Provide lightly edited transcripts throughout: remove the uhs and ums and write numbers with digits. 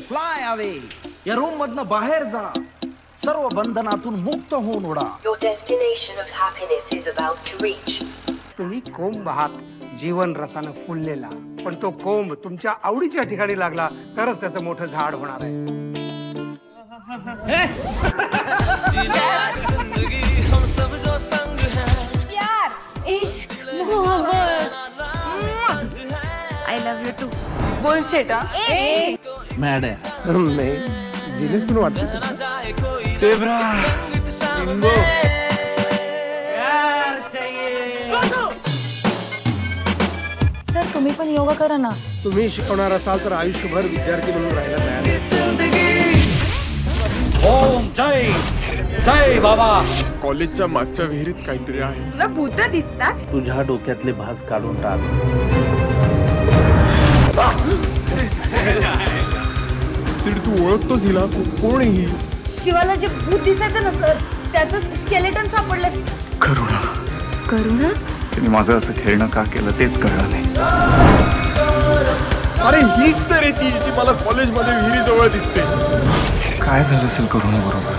Fly away. या room मधनं बाहेर जा. सर्व बंधनातून मुक्त होऊन उडा. Your destination of happiness is about to reach. तुम्ही कोंब आहात, जीवन रसानं फुललेला. पण तो कोंब तुमच्या आवडीच्या ठिकाणी लागला तरच त्याचं मोठं झाड होणार आहे. प्यार, इश्क, मोहब्बत. I love you too. Bullshit. Mad आहे. नाही जिनेस पण वाटतं. टेबरा लिंबो. सर तुम्ही पण योगा करा ना. तुम्ही शिकवणार असाल तर आयुष्यभर विद्यार्थी म्हणून राहायला तयार. ओम जय जय बाबा. कॉलेजच्या मागच्या विहिरीत काहीतरी आहे. तुला भूत दिसतात. तुझ्या डोक्यातले भास काढून टाक. सिड तू ओळखतोस हिला? कोण आहे ही? शिवाला जे भूत दिसायचं ना सर त्याचं स्केलेटन सापडलं. करुणा. करुणा? तिने माझं असं खेळणं का केलं तेच कळलं नाही. अरे हीच तर आहे ती जी मला कॉलेजमध्ये विहिरीजवळ दिसते. काय झालं असेल करुणा बरोबर?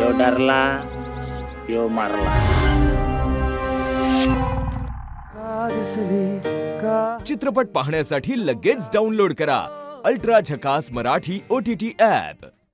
यो डरला त्यो मारला. चित्रपट पाहण्यासाठी लगेच डाउनलोड करा अल्ट्रा झकास मराठी OTT ॲप.